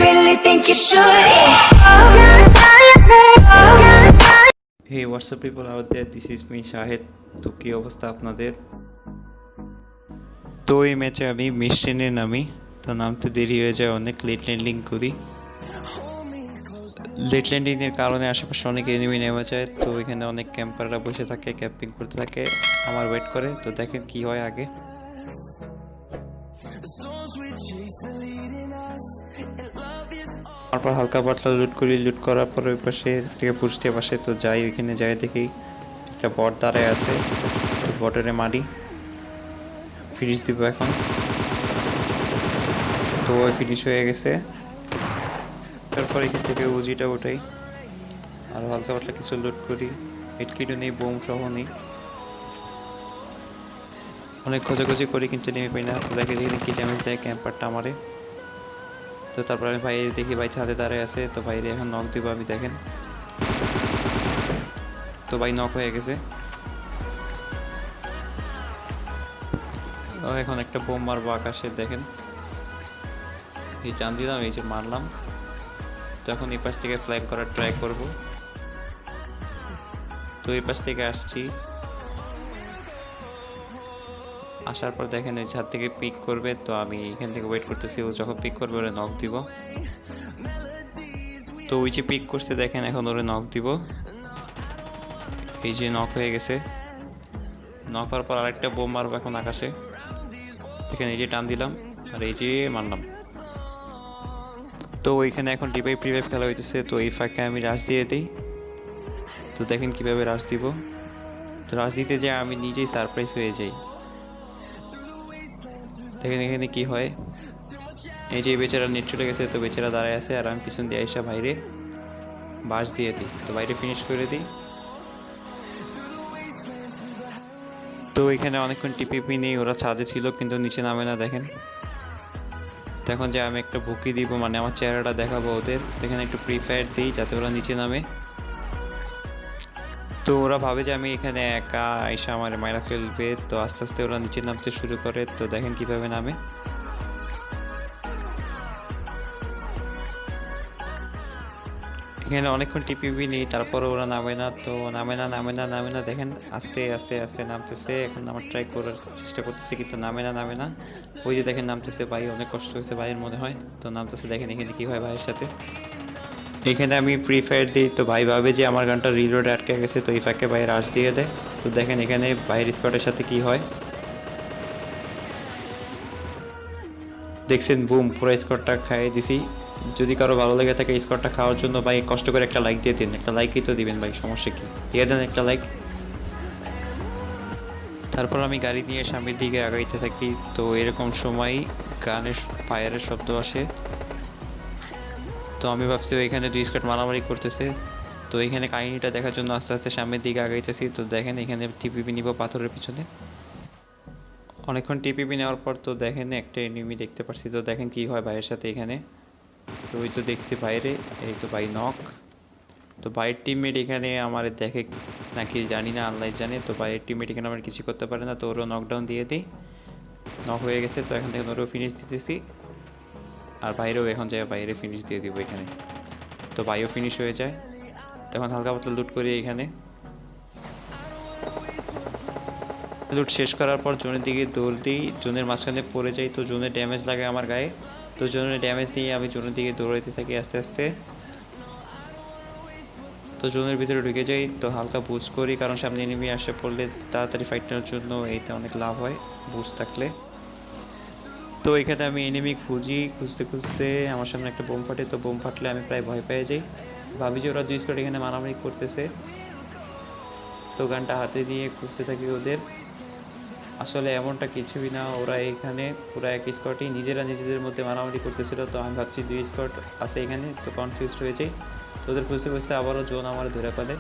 really think you should. Hey, what's up people out there? This is me Shahid. তো কি অবস্থা আপনাদের? তো এই ম্যাচে আমি মিস ট্রেনে নামি, তো নামতে দেরি হয়ে যায় অনেক, লেট ল্যান্ডিং করি। লেট ল্যান্ডিং এর কারণে আশেপাশে অনেক এনিমি নেমে যায়, তো এখানে অনেক ক্যাম্পাররা বসে থাকে, ক্যাম্পিং করতে থাকে, আমার ওয়েট করে। তো দেখেন কি হয় আগে। তারপর হালকা পাতলা লুট করি, লুট করার পর ওই পাশে থেকে পুষতে পাশে তো যাই, ওইখানে যাই দেখি একটা বট দাঁড়ায় আছে, বটের মারি, ফিনিশ দিব এখন। তো ওই ফিনিশ হয়ে গেছে। তারপর এখান থেকে উজিটা ওঠাই আর হালকা পাতলা কিছু লুট করি, হেডকিটও নেই, বোম সহ নেই, অনেক খোঁজাখুঁজি করি কিন্তু নেমে পাই না। তো দেখে দেখি কি ড্যামেজ দেয় ক্যাম্পারটা আমারে। তো তারপর আমি ভাই দেখি ভাই ছাদে দাঁড়ায় আছে, তো বাইরে এখন নক দিব আমি, দেখেন তো ভাই নক হয়ে গেছে। এখন একটা বোম মারবো আকাশে, দেখেন এই টান দিলাম, এই যে মারলাম। তো এখন এই পাশ থেকে ফ্ল্যাগ করার ট্রাই করব। তো এই পাশ থেকে আসছি, আসার পর দেখেন এই ছাদ থেকে পিক করবে, তো আমি এখান থেকে ওয়েট করতেছি, ও যখন পিক করবে ওরে নক দিব। তো ওই যে পিক করছে দেখেন, এখন ওরে নক দিব, এই যে নক হয়ে গেছে। নক হওয়ার পর আরেকটা বোম মারবো এখন আকাশে, দেখেন এই যে টান দিলাম আর এই যে মারলাম। তো ওইখানে এখন রিভাইভ রিভাইভ খেলা হইতেছে, তো এই ফাঁকে আমি রাশ দিয়ে দিই। তো দেখেন কিভাবে রাশ দিব। তো রাশ দিতে যে আমি নিজেই সারপ্রাইজ হয়ে যাই, দেখেন এখানে কি হয়। এই যে বেচারা নেট চলে গেছে, তো বেচারা দাঁড়ায় আছে আর আমি পিছন দিয়ে আইসা বাইরে বাস দিয়ে দিই, তো বাইরে ফিনিশ করে দিই। তো এখানে অনেকক্ষণ টিপিপি নেই, ওরা ছাদে ছিল কিন্তু নিচে নামে না, দেখেন। তো এখন যে আমি একটা ভুকি দিব, মানে আমার চেহারাটা দেখাবো ওদের, তো এখানে একটু প্রি ফায়ার দিই যাতে ওরা নিচে নামে। তো ওরা ভাবে যে আমি এখানে একা, আইসা আমার মায়েরা ফেলবে, তো আস্তে আস্তে ওরা নিচে নামতে শুরু করে। তো দেখেন কিভাবে নামে। এখানে অনেকক্ষণ টিপিপি নেই, তারপরে ওরা নামে না, তো নামে না, দেখেন আস্তে আস্তে আস্তে নামতেছে। এখন আমার ট্রাই করার চেষ্টা করতেছে কিন্তু নামে না। ওই যে দেখেন নামতেছে, ভাই অনেক কষ্ট হয়েছে ভাইয়ের মনে হয়, তো নামতেছে। দেখেন এখানে কি হয় ভাইয়ের সাথে। এখানে আমি প্রি ফায়ার দিই, তো ভাই ভাবে যে আমার গানটা রিলোডে আটকে গেছে, তো এই ফাঁকে ভাই রাশ দিয়ে দেয়। তো দেখেন এখানে ভাইয়ের স্কোয়াডের সাথে কি হয়, দেখছেন বুম, পুরো স্কোয়াডটা খাইয়ে দিছি। যদি কারো ভালো লেগে থাকে স্কোয়াডটা খাওয়ার জন্য ভাই কষ্ট করে একটা লাইক দিয়ে দিন, একটা লাইকই তো দিবেন ভাই, সমস্যা কি, দিয়ে দেন একটা লাইক। তারপর আমি গাড়ি নিয়ে সামনের দিকে আগাইতে থাকি, তো এরকম সময় গানের ফায়ারের শব্দ আসে। তো আমি ভাবছি এখানে দুই স্কোয়াড মারামারি করতেছে, তো এখানে কাহিনীটা দেখার জন্য আস্তে আস্তে সামনের দিকে আগাইতেছি। তো দেখেন এখানে টিপিপি নিব পাথরের পিছনে, অনেকক্ষণ টিপিপি নেওয়ার পর তো দেখেন একটা এনিমি দেখতে পাচ্ছি। তো দেখেন কি হয় ভাইয়ের সাথে এখানে। তো ওই তো দেখছি বাইরে, এই তো ভাই নক। তো ভাইয়ের টিমমেট এখানে আমার দেখে নাকি জানি না, আল্লাহ জানে। তো ভাইয়ের টিমমেট এখানে আমার কিছু করতে পারে না, তো ওরও নকডাউন দিয়ে দিই, নক হয়ে গেছে। তো এখন দেখেন ওরও ফিনিশ দিতেছি, আর বাইরেও এখন যায় বাইরে ফিনিশ দিয়ে দিব এখানে। তো ভাইও ফিনিশ হয়ে যায়। তখন হালকা পাতলা লুট করি এখানে, লুট শেষ করার পর জোনের দিকে দৌড় দিই, জোনের মাঝখানে পড়ে যাই, তো জোনের ড্যামেজ লাগে আমার গায়ে। তো জোনের ড্যামেজ নিয়ে আমি জোনের দিকে দৌড়াইতে থাকি আস্তে আস্তে। তো জোনের ভিতরে ঢুকে যাই, তো হালকা বুজ করি, কারণ সামনে এনিমি আসে পড়লে তাড়াতাড়ি ফাইট নেওয়ার জন্য এইটা অনেক লাভ হয় বুজ থাকলে। তো এখানে আমি এনিমি খুঁজি, খুঁজতে খুঁজতে আমার সামনে একটা বোম ফাটে, তো বোম ফাটলে আমি প্রায় ভয় পেয়ে যাই, ভাবি যে ওরা দুই স্কোয়াড এখানে মারামারি করতেছে। তো গানটা হাতে নিয়ে খুঁজতে থাকি ওদের, আসলে এমনটা কিছুই না, ওরা এখানে পুরো এক স্কোয়াডই নিজেরা নিজেদের মধ্যে মারামারি করতেছিল। তো আমি ভাবছি দুই স্কোয়াড আছে এখানে, তো কনফিউজড হয়ে যাই। তো ওদের খুঁজতে খুঁজতে আবারও জোন আমার ধরে ফেলে।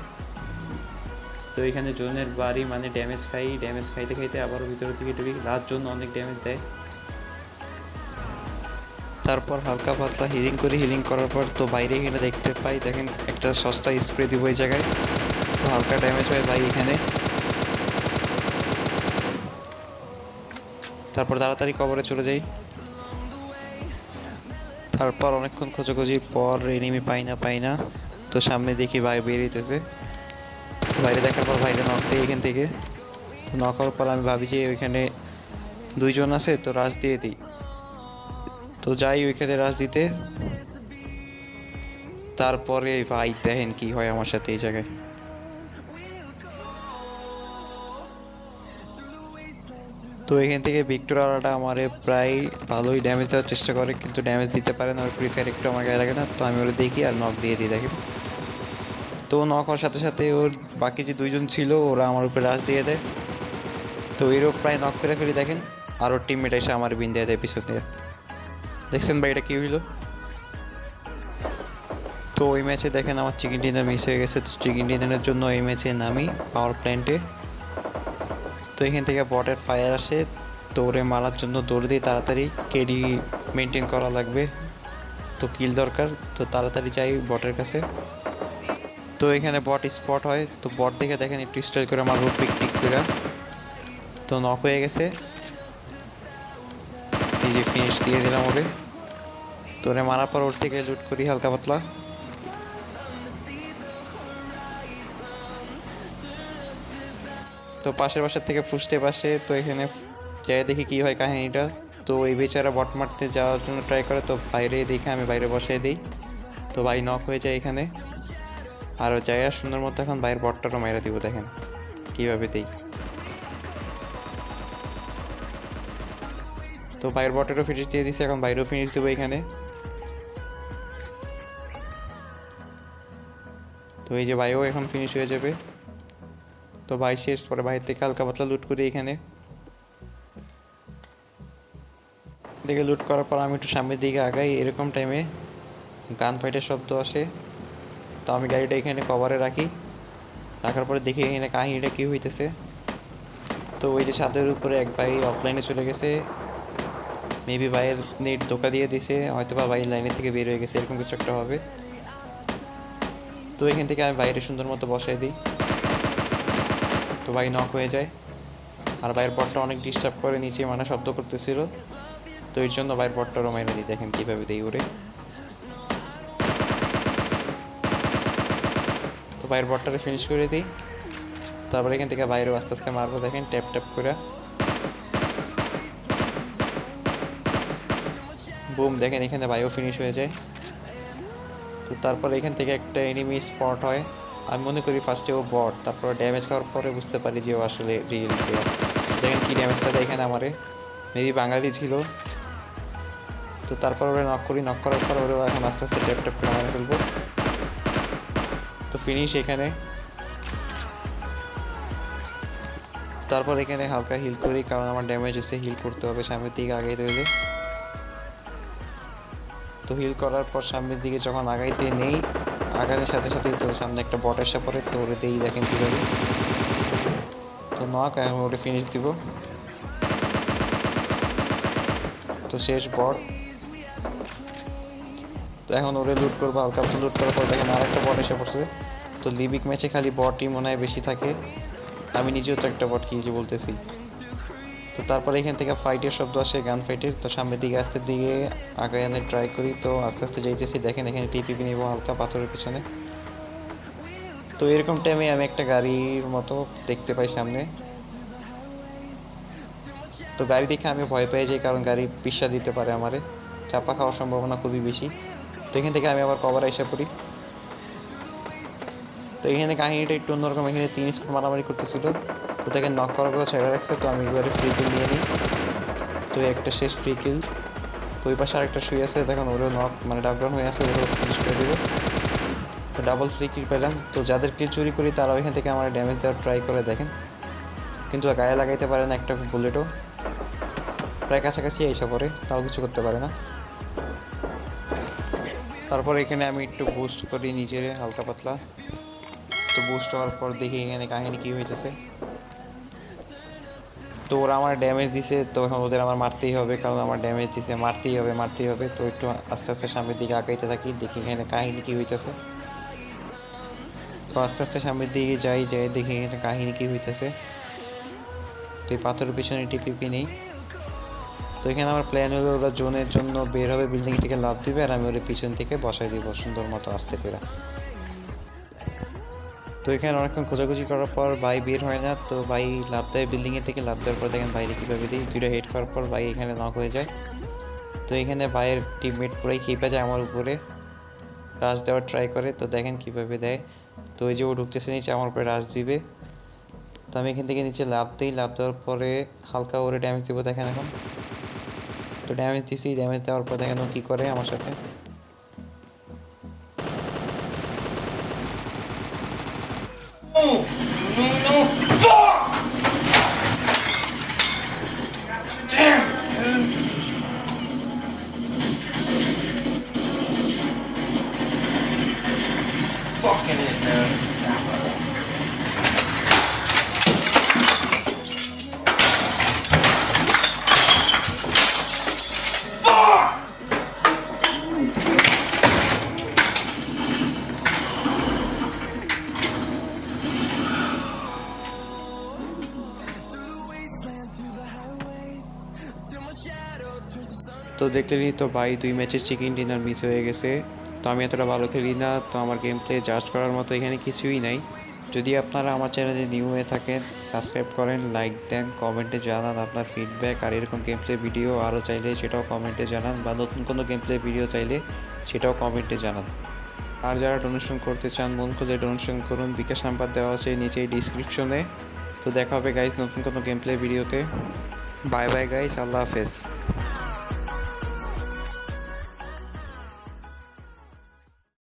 তো এখানে জোনের বাড়ি মানে ড্যামেজ খাই, ড্যামেজ খাইতে খাইতে আবারও ভিতরের দিকে ঢুকি, লাস্ট জোন অনেক ড্যামেজ দেয়। তারপর হালকা পাতলা হিলিং করি, হিলিং করার পর তো বাইরে এখানে দেখতে পাই, দেখেন একটা সস্তা স্প্রে দিব এই জায়গায়, তো হালকা ড্যামেজ হয় ভাই এখানে। তারপর তাড়াতাড়ি কবরে চলে যাই। তারপর অনেকক্ষণ খোঁজাখুঁজির পর এনিমি পাই না। তো সামনে দেখি ভাই বেরিয়েছে। তো বাইরে দেখার পর ভাইরে নক দিই এখান থেকে। তো নক হওয়ার পর আমি ভাবি যে ওইখানে দুইজন আছে, তো রাশ দিয়ে দিই। তো যাই ওইখানে রাশ দিতে, তারপরে ভাই দেখেন কি হয় আমার সাথে এই জায়গায়। তো এখান থেকে ভিক্টর আলাটা আমারে প্রায় ভালোই ড্যামেজ দেওয়ার চেষ্টা করে, কিন্তু ড্যামেজ দিতে পারে না। ওর ফ্রি ফায়ার একটু আমার গায়ে লাগে না, তো আমি ওরা দেখি আর নক দিয়ে দিই দেখেন। তো নক হওয়ার সাথে সাথে ওর বাকি যে দুইজন ছিল ওরা আমার উপরে রাশ দিয়ে দেয়। তো এরও প্রায় নক করে ফেলি দেখেন। আর ওর টিমমেট এসে আমার বিন দিয়ে দেয় পিছন দিয়ে। দেখছেন ভাই এটা কি হইলো? তো ওই ম্যাচে দেখেন আমার চিকেন ডিনার মিস হয়ে গেছে। তো চিকেন ডিনারের জন্য এই ম্যাচে নামি পাওয়ার প্ল্যান্টে। তো এখান থেকে বটের ফায়ার আসে, তো ওরে মারার জন্য দৌড় দিই তাড়াতাড়ি। কেডি মেনটেন করা লাগবে, তো কিল দরকার। তো তাড়াতাড়ি যাই বটের কাছে। তো এখানে বট স্পট হয়, তো বট দেখে দেখেন একটু স্টাইল করে আমার রুট পিক টিক করে। তো নক হয়ে গেছে, এই যে ফিনিশ দিয়ে দিলাম ওরে। তো ওরে মারার পর ওর থেকে লুট করি হালকা পাতলা। তো পাশের বাসার থেকে ফুসতে পাশে, তো এখানে যাই দেখি কি হয় কাহিনীটা। তো এই বেচারা বট মারতে যাওয়ার জন্য ট্রাই করে, তো বাইরে দেখে আমি বাইরে বসাই দিই। তো ভাই নক হয়ে যায় এখানে। আর যাই আর সুন্দর মতো এখন বাইরের বটটারও মেরে দিব দেখেন কিভাবে দিই। তো বাইরের বটেরও ফিনিশ দিয়ে দিছি, এখন বাইরেও ফিনিশ দেবো এখানে। তো এই যে ভাইও এখন ফিনিশ হয়ে যাবে। তো ভাই শেষ, পরে ভাইয়ের থেকে হালকা পাতলা লুট করি এখানে। দেখে লুট করার পর আমি একটু সামনের দিকে আগাই, এরকম টাইমে গান ফাইটের শব্দ আসে। তো আমি গাড়িটা এখানে কভারে রাখি, রাখার পরে দেখি এখানে কাহিনীটা কি হইতেছে। তো ওই যে ছাদের উপরে এক ভাই অফলাইনে চলে গেছে, মেবি ভাইয়ের নেট ধোকা দিয়ে দিছে, হয়তো বা ভাই লাইনের থেকে বের হয়ে গেছে, এরকম কিছু একটা হবে। তো এখান থেকে আমি বাইরে সুন্দর মতো বসাই দিই। তো ভাই নক হয়ে যায়। আর ভাইয়ের বটটা অনেক ডিস্টার্ব করে, নিচে মানে শব্দ করতেছিল। তো এর জন্য ভাইয়ের বটটারও মাইনে দিই দেখেন কিভাবে দিই ওরে। তো ভাইয়ের বটটারে ফিনিশ করে দিই। তারপর এখান থেকে বাইরেও আস্তে আস্তে মারবো দেখেন ট্যাপ ট্যাপ করে। বুম, দেখেন এখানে ভাইও ফিনিশ হয়ে যায়। তো তারপর এখান থেকে একটা এনিমি স্পট হয়। আমি মনে করি ফার্স্টে ও বট, তারপর ড্যামেজ খাওয়ার পরে বুঝতে পারি যে ও আসলে রিয়েল প্লেয়ার। দেখেন কি ড্যামেজটা দেয় এখানে আমারে, মেবি বাঙালি ছিল। তো তারপর ওরা নক করি, নক করার পর ওরা এখন আস্তে আস্তে ট্যাপ ট্যাপ করে মারে ফেলবো। তো ফিনিশ এখানে। তারপর এখানে হালকা হিল করি, কারণ আমার ড্যামেজ হচ্ছে, হিল করতে হবে সামনের দিকে আগাইতে হলে। তো হিল করার পর সামনের দিকে যখন আগাইতে নেই, আগানোর সাথে সাথে তো সামনে একটা বট এসে পড়ে, তো ওরে দিই দেখেন কীভাবে। তো নক, এখন ওরে ফিনিশ দিব। তো শেষ বট। তো এখন ওরে লুট করবো, হালকা মতো লুট করার পর দেখেন আর একটা বট এসে পড়ছে। তো লিবিক ম্যাচে খালি বটই মনে হয় বেশি থাকে, আমি নিজেও তো একটা বট খেয়েছি বলতেছি। তো তারপরে এখান থেকে ফাইটের শব্দ আসে, গান ফাইটের। তো সামনের দিকে আস্তে দিকে আগে আনার ট্রাই করি, তো আস্তে আস্তে যাইতেছি দেখেন এখানে টিপিপি নিবো হালকা পাথরের পিছনে। তো এরকম টাইমে আমি একটা গাড়ির মতো দেখতে পাই সামনে। তো গাড়ি দেখে আমি ভয় পেয়ে যাই, কারণ গাড়ি পিষা দিতে পারে আমারে, চাপা খাওয়ার সম্ভাবনা খুবই বেশি। তো এখান থেকে আমি আবার কভারে এসে পড়ি। তো এখানে কাহিনীটা একটু অন্যরকম, এখানে 3 স্কোর মারামারি করতেছিল। তো দেখেন নক করার কথা ছেড়ে রাখছে, তো আমি এবারে ফ্রি কিল নিয়ে নিই। তো একটা শেষ ফ্রি কিল। তো ওই পাশে আরেকটা শুয়ে আছে, দেখেন ওরও নক মানে ডাউন হয়ে আছে, ওরও ফিনিশ করে দেবে। তো ডাবল ফ্রি কিল পেলাম। তো যাদের কিল চুরি করি তারা ওইখান থেকে আমার ড্যামেজ দেওয়ার ট্রাই করে দেখেন, কিন্তু গায়ে লাগাইতে পারে না একটা বুলেটও। প্রায় কাছাকাছি এসে পড়ে, তাও কিছু করতে পারে না। তারপর এখানে আমি একটু বুস্ট করি নিজের হালকা পাতলা। তো বুস্ট হওয়ার পর দেখি এখানে কাহিনী কি হইতেছে। তো ওরা আমার ড্যামেজ দিছে, তো এখন ওদের আমার মারতেই হবে, কারণ আমার ড্যামেজ দিছে, মারতেই হবে। তো একটু আস্তে আস্তে সামনের দিকে আগাইতে থাকি, দেখি এখানে কাহিনী কি হইতেছে। তো আস্তে আস্তে সামনের দিকে যাই দেখি এখানে কাহিনী কি হইতেছে। তো এই পাথরের পিছনে টিপিপি নেই। তো এখানে আমার প্ল্যান হলো ওরা জোনের জন্য বের হবে, বিল্ডিং থেকে লাফ দিবে আর আমি ওর পিছন থেকে বসাই দিব সুন্দর মতো আস্তে করে। তো এখানে অনেকক্ষণ খোঁজাখুঁজি করার পর ভাই বের হয় না, তো ভাই লাফ দেয় বিল্ডিংয়ের থেকে, লাফ দেওয়ার পর দেখেন বাইরে কীভাবে দিই, দুইটা হেড করার পর ভাই এখানে নক হয়ে যায়। তো এখানে ভাইয়ের টিমমেট পুরাই খেপে যায় আমার উপরে, রাশ দেওয়ার ট্রাই করে, তো দেখেন কীভাবে দেয়। তো ওই যে ও ঢুকতেছে নিচে আমার উপরে রাশ দিবে, তো আমি এখান থেকে নিচে লাফ দিই, লাফ দেওয়ার পরে হালকা ওরে ড্যামেজ দিব দেখেন এখন। তো ড্যামেজ দিছি, ড্যামেজ দেওয়ার পর দেখেন ও কী করে আমার সাথে। Fucking it, man. Fuck! তো দেখলেনই তো ভাই 2 ম্যাচের চিকেন ডিনার মিস হয়ে গেছে। তো আমি এতটা ভালো খেলি না, তো আমার গেম প্লে জাজ করার মতো এখানে কিছুই নাই। যদি আপনারা আমার চ্যানেলে নিউ হয়ে থাকেন, সাবস্ক্রাইব করেন, লাইক দেন, কমেন্টে জানান আপনার ফিডব্যাক, আর এরকম গেম প্লে ভিডিও আরও চাইলে সেটাও কমেন্টে জানান, বা নতুন কোনো গেম প্লে ভিডিও চাইলে সেটাও কমেন্টে জানান। আর যারা ডোনেশন করতে চান মন খুলে ডোনেশন করুন, বিকাশ নাম্বার দেওয়া আছে নিচে ডিসক্রিপশনে। তো দেখা হবে গাইস নতুন কোনো গেম প্লে ভিডিওতে। বাই বাই গাইস, আল্লাহ হাফেজ।